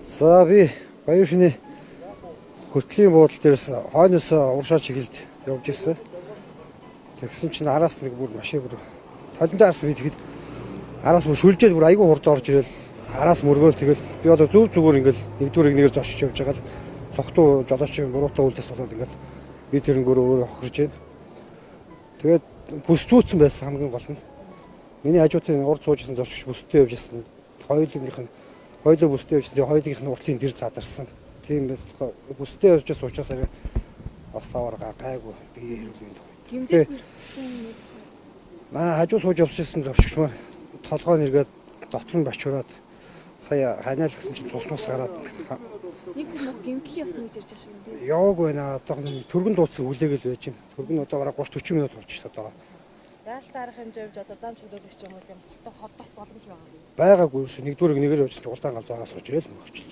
За би баяр шөнийн хөтлийн буудлын дээрээс хойноос уршаа чиглэлд явж ирсэн. Тэгсэн чинь араас нэг бүр машин бүр толиндоо харсан би тэгэхэд араас бүр шүлжээд бүр айгүй хурд орж ирэл араас мөргөөл тэгэл би одоо зүг зүгээр ингээл нэгдүгээр нэгээр зочиж явж байгаа л цогтуу жолооч буруутай үйлдэлс болоод ингээл би тэрнгөөр өөрөө хохирж байна. Тэгээд бүс зүүцсэн байсан хамгийн гол нь. Миний хажуутын урд суужсэн зорчигч бүстэй явж ирсэн. Хоёулаа бүстэй явжсэн. Тэгээ хоёулынх нь уртлын дэр задарсан. Тийм бас бүстэй явж суучаас арай бас тавар гайгүй би хэрүүл. Гэмдээ хажуу сууж явжсэн зорчигч маань толгой нэргээд дотор нь бачураад сая ханиалгасан чинь цусмас гараад нэг хүмүүс гэмтэл явсан гэж ярьж байгаа шүү дээ. Яваг байна. Одоо түргэн дуудсан хүлээгэл байж юм. Түргэн одоо бараг 30-40 минут болж шүү дээ. Яалт арга хэмжээ явж одоо дан чөлөөлөгч юм уу юм. Хотдох боломж байгаа юм. Байгаагүй ерөөсөө нэгдүгээр нэгээр явж чинь улдаан галзуураас сууж ирэл мөрөгчилж.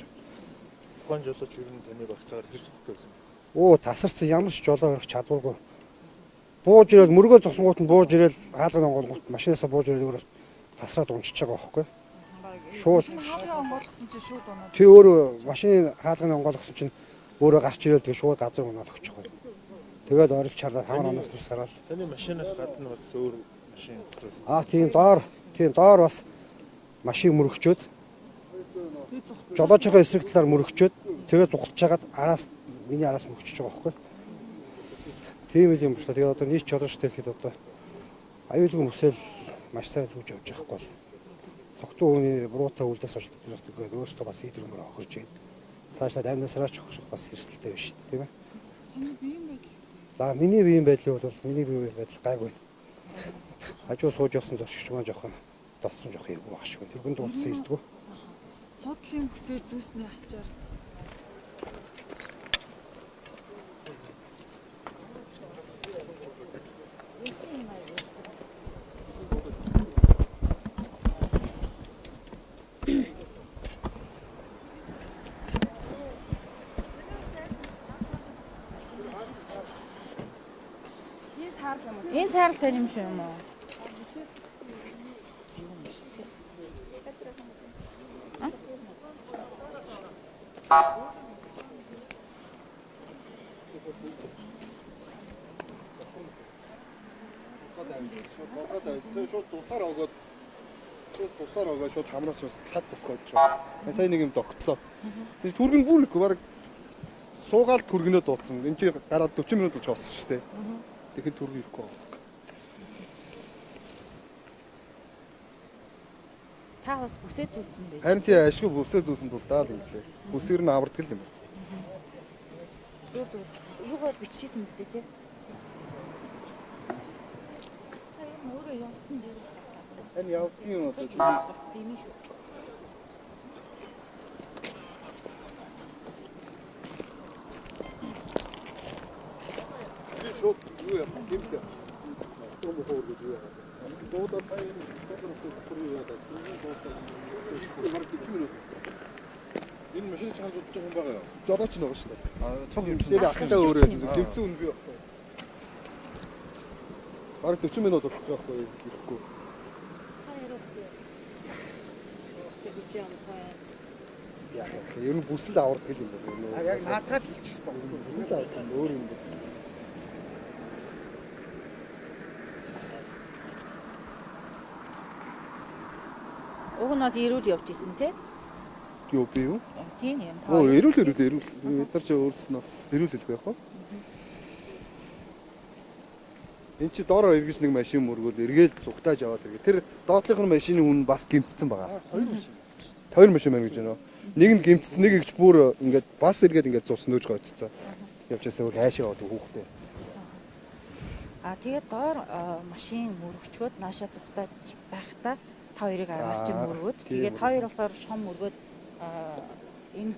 Тухайн жолооч ер нь таны багцаагаар хэрс өгөх гэсэн. Оо тасарсан ямар ч жолоо өрөх чадваргүй. Бууж ирэл мөргөө зогсонгууд нь бууж ирэл хаалганы онгоолгууд машинасаа бууж ирэл өөрөө тасраад унчиж байгаа байхгүй. Шууд онгойлгосон чинь шууд унаад. Тий өөрөө машины хаалганы онгоолгосон чинь өөрөө гарч ирэл тэгээ шууд газар унаад өгч байгаа. Тэгээд орилж чарлаад хамар оноос тус гараад. Таны машинаас гадна бас өөр машин төрөөс. Тийм доор бас машин мөрөгчөөд жолоочийнхоо эсрэг талаар мөрөгчөөд тэгээд зугтж хагаад миний араас мөрөгчөж байгаа байхгүй. Тийм юм байна. Тэгээд одоо нийт жолоочтой гэхэд одоо аюулгүй мөсөл маш сайн зүүж явж байхгүй бол согтуу хүний буруутай үйлдэлс олж биднээс тэгээд өөрсдөө бас ийдрэмээр охирж байна. Цаашлаад амнасраач охирох бас эрсдэлтэй байна шүү дээ, тийм ээ. За миний биеийн байдлыг бол миний биеийн байдал гайгүй. Хажуу сууж явсан зорчигч маань жоохон дотор нь жоох юм багшгүй. Тэрхэн дуудсан ирдгүү. Судлын бүсээ зүүсний ачаар. Энэ саарл тань юм шүү юм уу? Шууд тусаар огоо шууд хамраас цад тусгаж байгаа. Сая нэг юм тогтлоо. Тэр түргэн бүр их баг суугаал түргэнөө дуудсан. Энд чи гараад 40 минут болж болсон шүү дээ. Тэгэхэд түргэн ирэхгүй байна. Та бас бүсээ зүүсэн байж. Харин тий ашгүй бүсээ зүүсэн тул даал юм лээ. Бүсээр нь авардаг юм байна. Юугаар биччихсэн мэт тий. Өөрөө явсан дээр. Энэ явдгийн юм одоо Тийм шүү. шууд юу яах юм бэ? Том хоор гэж юу яах. Дуудаа сайн энэ машин чанга дутдаг хүн байгаа юу? Жолооч нэг шүү дээ. Цог юм шиг. Ахтай өөрөө дэвцэн үн би байхгүй. Бараг 40 минут болчих жоохгүй ирэхгүй. Яа, ер нь бүсэл авардаг юм байна. Яг наадгаад хэлчих хэрэгтэй. Бүсэл авах нь өөр юм байна. Уг нь бол ирүүл явж исэн тий. Юу би юу? Тийм юм. Оо, эрүүл. Бид нар ч өөрснөө эрүүл хэлэх байх уу? Энд чи доороо эргэж нэг машин мөргөөл эргээл зүгтааж аваад иргээ. Тэр доотлынхын машины хүн бас гимтцсэн байгаа. Хоёр машин байна гэж байна. Нэг нь гимтцсэн, нэг ихч бүр ингээд бас эргээд ингээд цус нөөж гоцсон. Явжсаа өөр хайшаа аваад хүүхдээ. Тэгээд доор машин мөрөгчгөөд наашаа зүгтааж байхдаа та хоёрыг араас чинь мөргөөд тэгээд та хоёр болохоор шом мөргөөд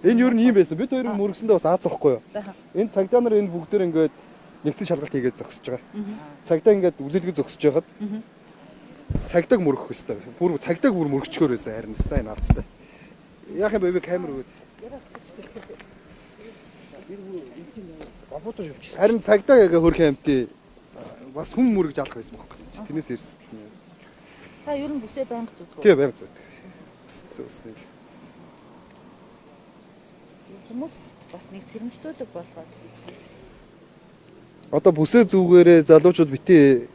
энэ юу юм байсан. Бид хоёрыг мөргсөндөө бас аацахгүй юу? Энд цагдаа нар энэ бүгдээр ингээд нэгэн шалгалт хийгээд зогсож байгаа. Цагдаа ингээд үлэлгээ зогсож байгаад цагдааг мөргөх хэвээр. Бүр цагдааг бүр мөргөчгөр байсан харин хэвээр энэ алцтай. Яах юм бэ камер өгөөд. Харин цагдаа яг хөрх амтыг бас хүн мөргөж алах байсан байхгүй. Тэрнээс эрсдэл нь. Та ер нь бүсээ байнга зүтгэв. Тий байнга зүтгэв. Үснэ л. Хүмүүст бас нэг сэрэмжлүүлэг болгоод Одоо бүсээ зүгээрээ залуучууд бити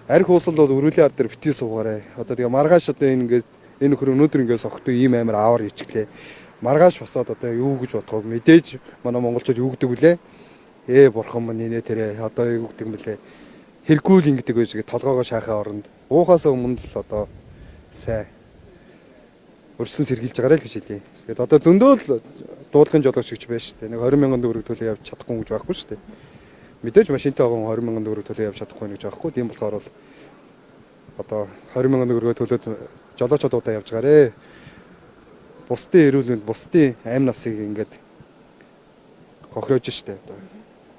арх уусал бол өрөөлийн ард дээр бити суугаарай. Одоо тэгээ маргааш одоо энэ ингээд энэ нөхөр өнөөдөр ингээд согтуу ийм амар аавар ичглээ. Маргааш босоод одоо юу гэж бодохоо мэдээж манай монголчууд юу гэдэг вүлээ? Бурхан минь нэ тэрэ одоо юу гэдэг юм бэлээ? Хэрэггүй л ингэдэг байж гээ толгоогоо шахаа оронд. Уухаас өмнө л одоо сайн өрсөн сэргийлж байгаарай л гэж хэлье. Тэгээд одоо зөндөө л дуулахын жолооч гэж байна шүү дээ. Нэг 20,000 төгрөг төлөө явж чадахгүй гэж байхгүй шүү дээ. Мэдээж машинтай байгаа 20,000 төгрөг төлөө явж чадахгүй гэж байхгүй. Тийм болохоор бол одоо 20,000 төгрөгөө төлөөд жолоочдуудаа явж гаарэ. Бусдын эрүүл мэнд, бусдын амь насыг ингээд гохирож штэ одоо.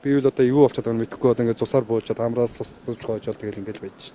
Би бол одоо юу болчиход байгааг мэдэхгүй одоо ингээд цусаар буужаад амраас цус гоожол тэгэл ингээд байж.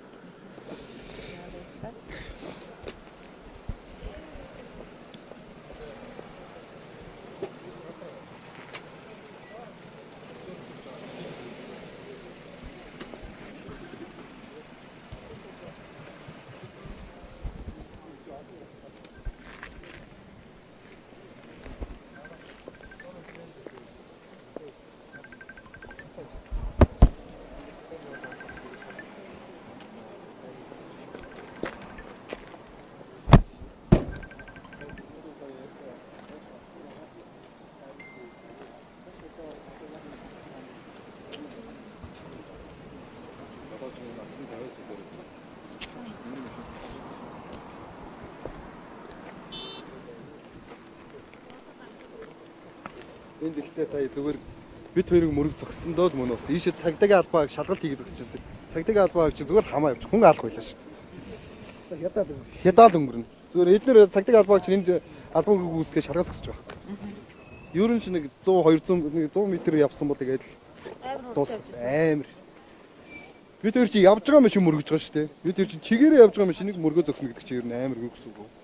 Энд ихтэй сая зүгээр бид хоёрыг мөрөг зогссон доо л мөн бас ийшээ цагдаагийн албааг шалгалт хийгээ зогсчихсан. Цагдаагийн албааг чи зүгээр хамаа явж хүн алах байлаа шүү дээ. Хядаал өнгөрнө. Зүгээр эдгээр цагдаагийн албааг чи энд албаг үүсгээ шалгалт зогсож байгаа. Ер нь чи нэг 100 200 100 м явсан бол тэгээд дуусах амар. Бид хоёр чи явж байгаа машин мөргөж байгаа шүү дээ. Бид хоёр чи чигээрээ явж байгаа машиныг мөргөө зогсно гэдэг чи ер нь амар юу гэсэн үг вэ?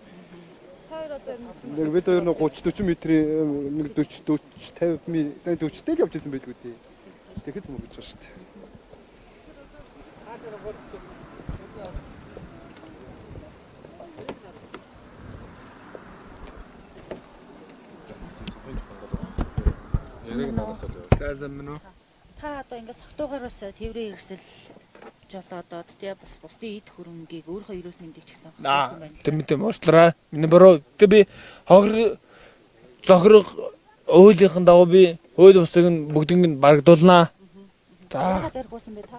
Нэг бид хоёр 30 40 м нэг 40 50 м 40-тэй л явж байсан байлгүй дээ. Тэгэхэд мөргөж байгаа шүү дээ. Яриг нагасаад байв. Заасан мөн үү? та одоо ингээд согтуугаараас тэврээ ирсэл жолоодод тий бас бусдын эд хөрөнгийг өөрийнхөө эрүүл мэндийг ч гэсэн хэлсэн байна. Тэр мэт уучлаарай. Миний бороо тэр би хогр зохирог уулийнхан дагуу би хууль бусыг нь бүгдийг нь барагдуулнаа. За Яагаад архиулсан бэ та?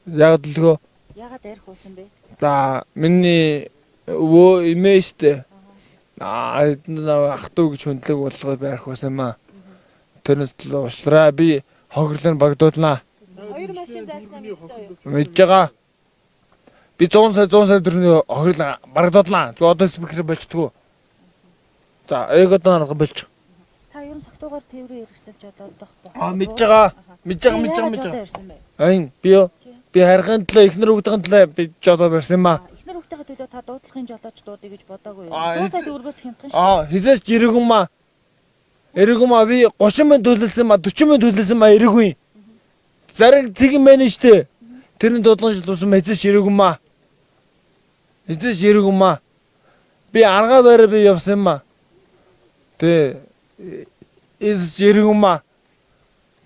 яг дэлгөө. Яагаад архиулсан бэ? За миний өвөө имээштэй ах トゥ гэж хөндлөг болгоод байрхуулсан маа. Тэрнээс л уучлаарай. Би хогрлын барагдуулнаа. Хоёр машин зайлснаа мэдчихсэн юу? Мэдж байгаа. Би 100 сая төгрөгийн хогрлын барагдуулнаа. Зөв одоо спикер болчтгоо. За ээгодон арга болчих. Та ер нь согтуугаар тэврээ ирсэл жолоодох бохоо. Мэдж байгаа. Мэдж байгаа. Айн би харихын төлөө эхнэр өгдөхийн төлөө би жолоо барьсан юм аа. Эхнэр хүүхдийн төлөө та дуудлагын жолооч дуудъя гэж бодоагүй юу? 100 сая төгрөгөөс хямдхан шүү. Хизээч ирээгүй маа. Ирээгүй маа би 30 мянга төлөлсөн маа 40 мянга төлөлсөн маа ирээгүй. Зараг цэгэн мэн штэ. Тэрний дуудлага шилжүүлсэн хизээч ирээгүй маа. Хизээч ирээгүй маа. Би арга бараа би явсан юм маа. Тэ хизээч ирээгүй маа.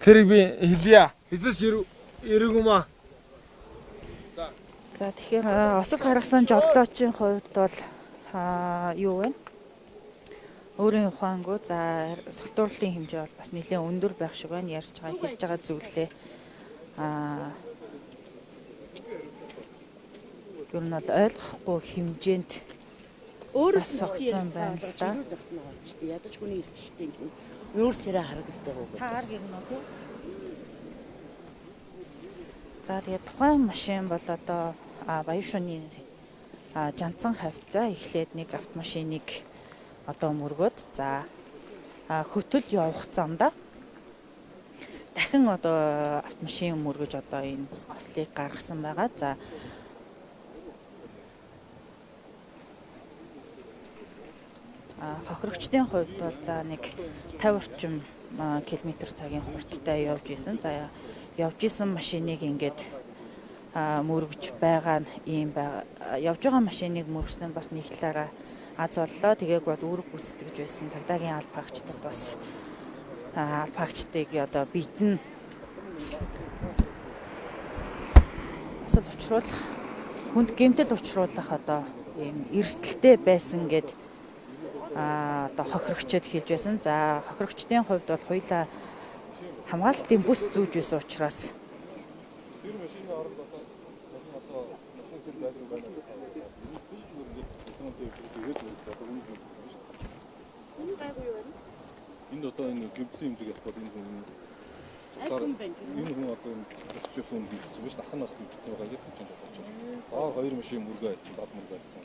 Тэрийг би хэлье. Хизээч ирээгүй маа. За тэгэхээр осол гаргасан жолоочийн хувьд бол юу вэ? Өөрийн ухаангүй за согтуурлын хэмжээ бол бас нэлээд өндөр байх шиг байна. Ярьж байгаа хэлж байгаа зүйлээ ер нь бол ойлгохгүй хэмжээнд бас согцсон байна л да. Ядаж хүний ирчтэй нүүр царай харагддаг уу? Та арга гэнэ үү тий? За тэгээд тухайн машин бол одоо баяр шөнийн жанцсан хавцаа эхлээд нэг автомашиныг одоо мөргөөд за хөтөл явах замда дахин одоо автомашин мөргөж одоо энэ ослыг гаргасан байгаа. За хохирогчдын хувьд бол за нэг 50 орчим км цагийн хурдтай явж исэн. За явж исэн машиныг ингээд мөргөж байгаа нь ийм байгаа. Явж байгаа машиныг мөргөснөө бас нэг талаараа аз боллоо. Тэгээг бол үүрэг гүйцэтгэж байсан цагдаагийн албаагчдад бас албаагчдыг одоо биетэн асал учруулах, хүнд гэмтэл учруулах одоо ийм эрсдэлтэй байсан гэд одоо хохирогчд хэлж байсан. За хохирогчдын хувьд бол хоёулаа хамгаалалтын бүс зүүж байсан учраас энэ одоо энэ гэмтлийн юм яг бол энэ хүн энэ хүн одоо өчигсөн юм хийсэн биш дахин бас хийсэн байгаа гэж хэлж байгаа. Хоёр машин мөргөө хийсэн, зад мөргөө хийсэн.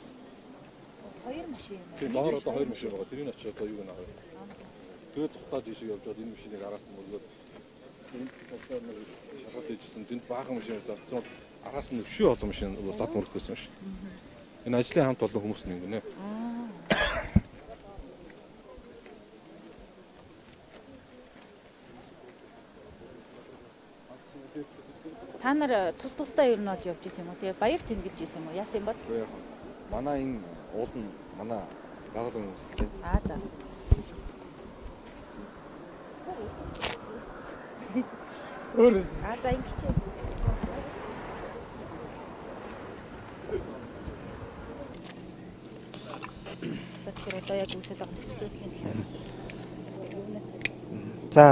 Хоёр машин юм. Тийм баар одоо хоёр машин байгаа. Тэрийг очиж одоо юу гэнэ аваа. Тэгээд цухтаад ийшээ явж байгаа энэ машиныг араас нь мөргөөд энэ талаар нэг шалгалт хийжсэн. Тэнд баахан машинаас авсан араас нь өвшөө олон машин зад мөргөхсэн шүү. Энэ ажлын хамт олон хүмүүс нэг гинэ. та нар тусдаа ер нь бол явж исэн юм уу? Тэгээ баяр тэмдэглэж исэн юм уу? Яасан юм бол? Яг манай энэ уул нь манай байгууллагын хүмүүстэй. За. Өөр За ингэж. За тэгэхээр одоо яг үсээд байгаа төсөлүүдийн талаар юунаас За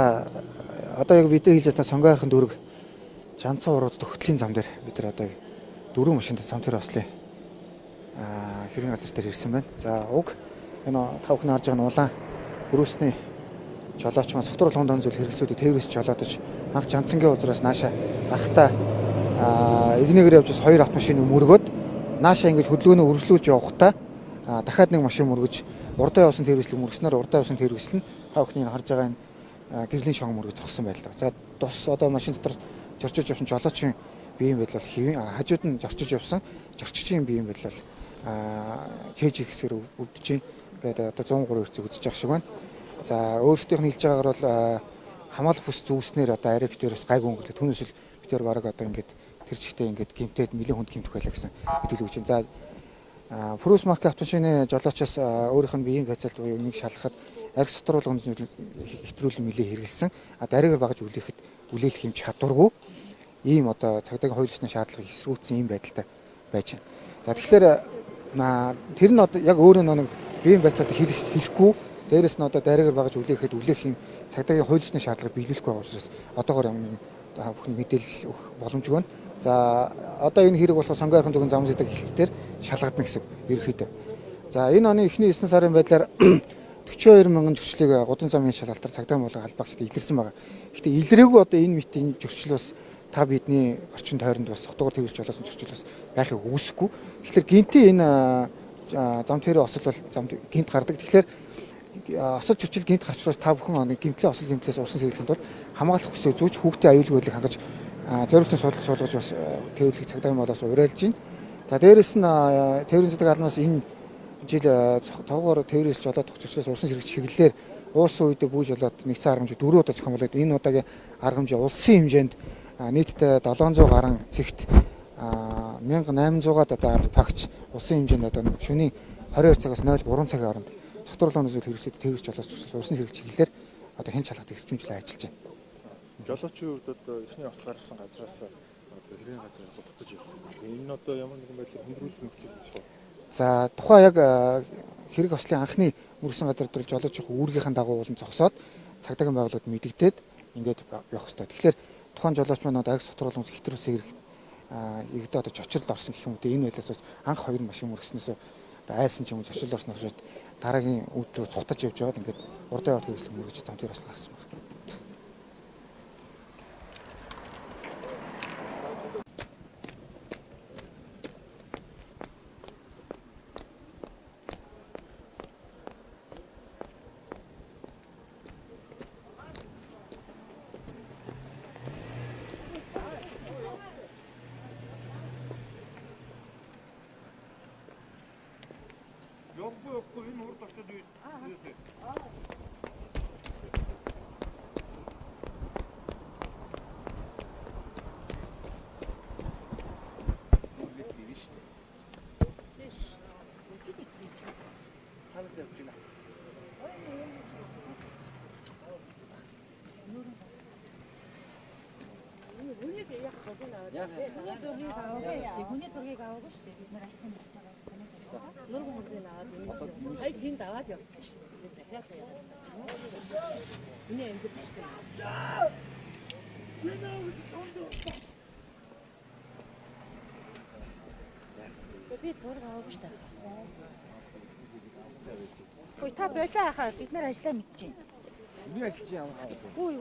одоо яг бид хэлж байгаа сонгойрхон дүүрэг Жанцсан урууд төгтлийн зам дээр бид нар одоо дөрвөн машинтай зам дээр ослоо. Хэргийн газар дээр ирсэн байна. За уг энэ тав хүн харж байгаа нь улаан хөрөөсний жолооч маань согтуур лондон зүйл хэрэгсүүдийг тээврээс жолоодож анх Жанцангийн узраас нааша гарахтаа игнэгээр явж бас хоёр автомашиныг мөргөөд нааша ингэж хөдөлгөөнөө үргэлжлүүлж явахдаа дахиад нэг машин мөргөж урдаа явсан тээврслэг мөргснээр урдаа явсан тээврсэл нь тав хүний харж байгаа энэ гэрлийн шонгон мөргөж зогссон байлаа. За тус одоо машин дотор зорчиж явсан жолоочийн биеийн байдал бол хэвэн хажууд нь зорчиж явсан зорчигчийн биеийн байдал чэйж хэсгэр өвдөж чинь гэдэг одоо 103 эрцэг үзэж явах шиг байна. За өөрсдийнх нь хэлж байгаагаар бол хамгаалах бүс зүүснээр одоо арай битээрээс гайгүй өнгөлөг түүнээс л битээр бараг одоо ингээд тэр чигтээ ингээд гимтээд нэлээд хүнд гимтэх байлаа гэсэн мэдээлэл өгч байна. За Прус марк автомашины жолоочоос өөрийнх нь биеийн байцаалт буюу нэг шалгахад арх сотруулгын хэтрүүлэн нэлээд хэрэгэлсэн. Дараагаар багаж үлээлэх юм чадваргүй ийм одоо цагдаагийн хууль ёсны шаардлагыг эсрүүцсэн ийм байдалтай байж байна. За тэгэхээр тэр нь одоо яг өөрөө нэг биеийн байцаалт хэлэхгүй дээрэс нь одоо дараагаар багаж үлээхэд үлээх юм цагдаагийн хууль ёсны шаардлагыг биелүүлэхгүй байгаа учраас одоогоор юм бүхэн мэдээлэл өгөх боломжгүй байна. За одоо энэ хэрэг болохоор сонгойрхон дүгэн зам зэдэг хэлцээр шалгагдана гэсэн ерөнхийдөө. За энэ оны эхний 9 сарын байдлаар 42 мянган зөрчлийг гудамж замын шалгалтаар цагдаагийн болгон албаагчдад илэрсэн байгаа. Гэхдээ илрээгүй одоо энэ митийн зөрчил бас та бидний орчин тойронд бас согтуугаар тэрвэрч болоосон зөрчил бас байхыг үүсэхгүй. Тэгэхээр гинтийн энэ зам тэрэ осол бол зам гинт гардаг. Тэгэхээр осол зөрчил гинт гарч учраас та бүхэн оны гимтлийн осол гимтлээс урсан сэргийлэхэд бол хамгаалах хүсээ зүүж хүүхдийн аюулгүй байдлыг хангаж зориултын судалж суулгаж бас тэрвэрлэх цагдаагийн болоос уриалж байна. За дээрэс нь тэрвэрийн цэдэг албанаас энэ жил тоогоор тэрвэрээс жолоод зөрчлөөс урсан сэргийч чиглэлээр уусан үед бүү жолоод нэгдсэн арга хэмжээ 4 удаа зохион болоод энэ удаагийн арга хэмжээ улсын хэмжээнд нийтдээ 700 гаруй цэгт 1800-аад одоо албаагч улсын хэмжээнд одоо шөнийн 22 цагаас 03 цагийн хооронд согтуурлын зүйл хэрэгсэд тэрвэрч жолоос зөрчил урсан сэргийч чиглэлээр одоо хэн шалгахыг эрчимжлээ ажиллаж байна. жолоочийн хувьд одоо эхний ослол гарсан газраас одоо хэргийн газраас дутаж явсан. Энэ одоо ямар нэгэн байдлаар хөндрүүлэх нөхцөл байна. За тухайн яг хэрэг ослын анхны мөргсөн газар дээр жолооч үүргийнхэн дагуу уулан зогсоод цагдаагийн байгууллагад мэдэгдээд ингээд явах хэрэгтэй. Тэгэхээр тухайн жолооч маань одоо арх сотруулгын хэтрүүлсэн хэрэг иргэдэд одоо чочролд орсон гэх юм үү. Энэ байдлаас анх хоёр машин мөргснөөс одоо айсан ч юм уу чочролд орсноос дараагийн үүдлөө цухтаж явж байгаад ингээд урдаа явах хэрэгслэг мөргөж зам дээр бас гарсан байна. Явахгүй энэ урд очоод юу Хүний зургийг аваагүй шүү дээ. Бид нэр ажлын болж байгаа санаа. Нурган хөдөлгөөний аваад сая тэнд аваад явчихсан шүү дээ. Дахиад яваад. Миний ангид шүү дээ. Би зураг аваагүй шүү дээ. Хөөе та болоо яхаа бид нар ажиллаа мэдэж байна. Би ажиллаж яваа. Хөөе.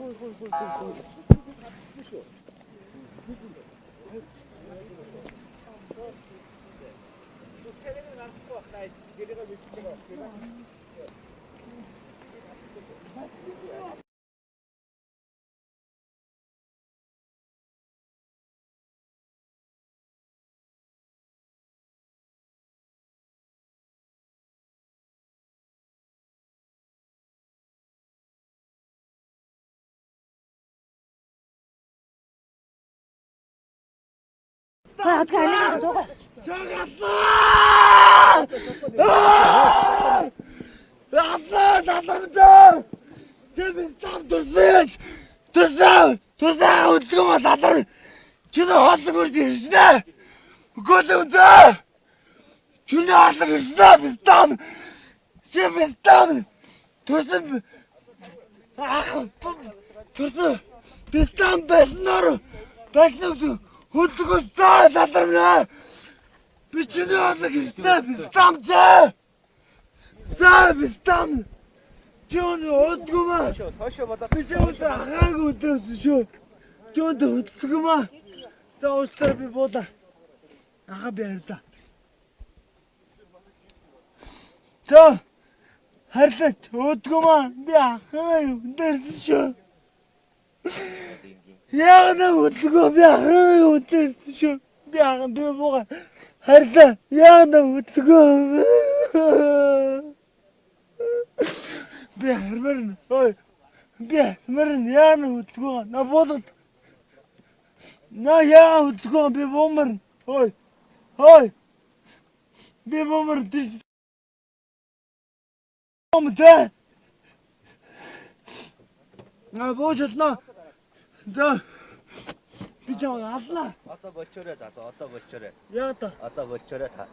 Одоо болчоорой за одоо болчоорой. Яа та. Одоо болчоорой та.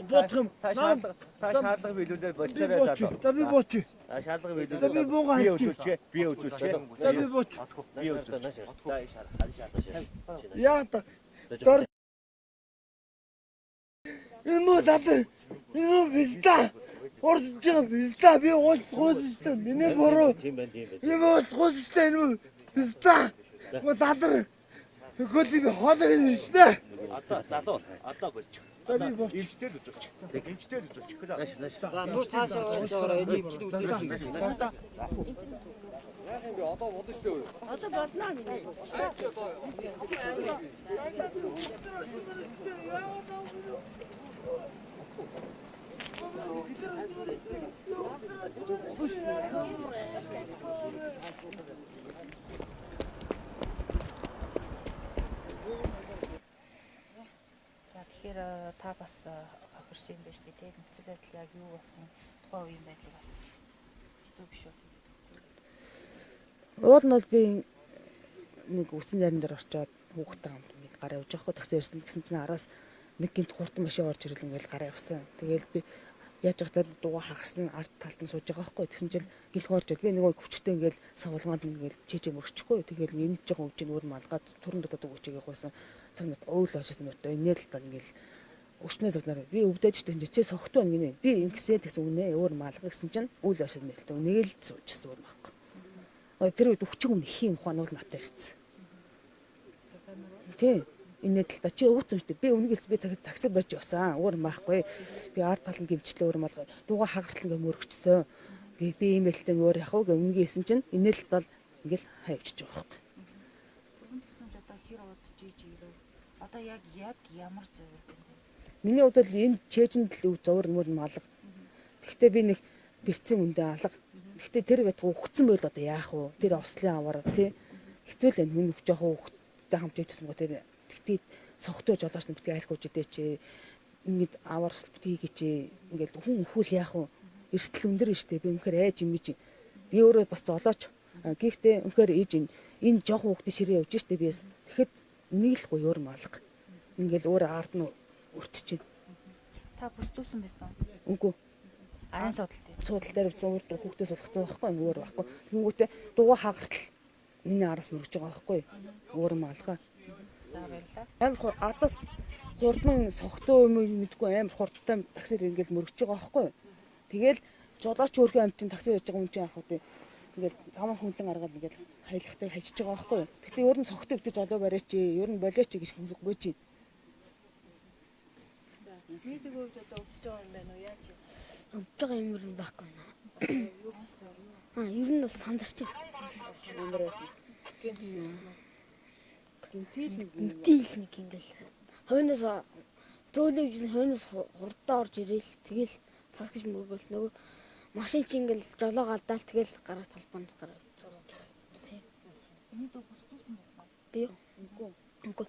Бодох юм. Та шаардлага биелүүлээд болчоорой за. За би бооч. Та шаардлага биелүүлээд. За би буугаа хэлчих. Би өдөрчээ. За би бооч. Би өдөрчээ. За шаардлага. Яа та. Дор. Эмо датэ. Эмо биста. Орж биста би гоостой. Миний бороо. Тийм байна. Эмо гоостой эмо биста. Датэ. Хөлийг хоолыг нэрснэ. Одоо залуу. Одоо болчих. За би бооч. Имчтэй л үзүүлчих. Имчтэй л үзүүлчих. За бүр цаашаа яваараа энийг имчтэй үзүүлэх. Яах юм бэ? Одоо болно шүү дээ. Одоо болно нэ. За тэгэхээр та бас хохирсон юм байна шүү дээ. Нөхцөл байдал яг юу болсон тухайн үеийн байдлыг бас хэцүү биш үү? Уул нь бол би нэг үсэн нарийн дээр очиод хүүхдтэй хамт ингээд гараа явж байгаа хөө такси ирсэн гэсэн чинь араас нэг гинт хурдан машин орж ирэл ингээд гараа явсан. Тэгээл би яаж явахдаа дууга хагарсан ард талд нь сууж байгаа байхгүй. Тэгсэн чинь гинт орж ил би нэг хүчтэй ингээд савлгаанд ингээд чижээ мөрчихгүй. Тэгээл энэ жоохон өвчин өөр малгаад түрэн дутаад өгчээг гойсон. Цаг мэт ойл очсон мөртөө инээл тал ингээд өчнөө загнаар би өвдөж чинь чи согтуу гинэ. Би ингэсэн тэгсэн үнэ өөр малга гэсэн чинь үйл ашиг мэлтэ. Үнийг л суужсэн өөр байхгүй. Тэр үед өчиг өмнө их юм ухаан бол надад ирсэн. Тий. Энэ талда чи өвцөн штэ. Би үнэгэлс би такси барьж явсан. Өөр маахгүй. Би ард талын гимчлээ өөр малгай. Дууга хагартал ингээ мөрөгчсөн. Би имэйлтэй өөр яхав гэ үнэгээсэн чинь энэ л бол ингээл хайвчиж байгаа байхгүй. Түргэн төсөмж одоо хэр удаж ийж ирээ. Одоо яг ямар зөвөр бэ? Миний хувьд бол энэ чэйжэнд л зовөр мөр малга. Гэхдээ би нэг бэрцэн үндэ алга. Гэхдээ тэр бат өгцөн байл одоо яах вэ? Тэр ослын аваар тий. Хэцүү л энэ хүн жоохон хүүхдтэй хамт явжсан гоо тэр. Тэгтээ согтоо жолооч нь битгий архиж идэ чи ингээд аваар битгий гэж ингээд хүн өхүүл яах вэ? Эрсдэл өндөр нь штэ. Би үнэхээр айж юм гэж. Би өөрөө бас золооч. Гэхдээ үнэхээр ээж энэ жоохон хүүхдийн ширээ явж штэ би. Тэгэхэд нэг л гоё урам алга. Ингээл өөр ард нь өртчихэв. Та бүсдүүсэн байсан уу? Үгүй. Арын судал дээр. Судал дээр үтсэн өөр хүүхдээ суулгацсан байхгүй өөр байхгүй. Тэнгүүтээ дугаа хагартал миний араас мөргөж байгаа байхгүй. Урам алга. За баярлалаа. Амар адаас хурдан согтоо юм мэдгүй амар хурдтай таксир ингээл мөргөж байгаа байхгүй. Тэгэл жолооч өөрхөн амтын такси явж байгаа хүн чинь яах вэ? Ингээл замаа хүнлэн аргаад ингээл хайлахтай хажиж байгаа байхгүй. Гэтэ өөр нь согтоо өвдөж жолоо бариач, өөр нь болооч гэж хөнгөхгүй чинь. Видеог өвд одоо өвдөж байгаа юм байна уу? Яаж юм? Өвдөж байгаа юм ер нь байхгүй байна. Ер нь бол сандарч байна. Ямар байсан? Гинтил нэг ингээл хойноос зөөлөв жисэн хойноос хурдаа орж ирээл тэгэл тас гэж мөргөл нөгөө машин чи ингээл жолоо галдаал тэгэл гараа талбанц гараа. Тийм. Эний дүү бүсдүүсэн байсан уу? Би юу? Үгүй.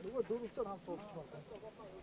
Нөгөө дөрөвдөр хамт уулзч байна.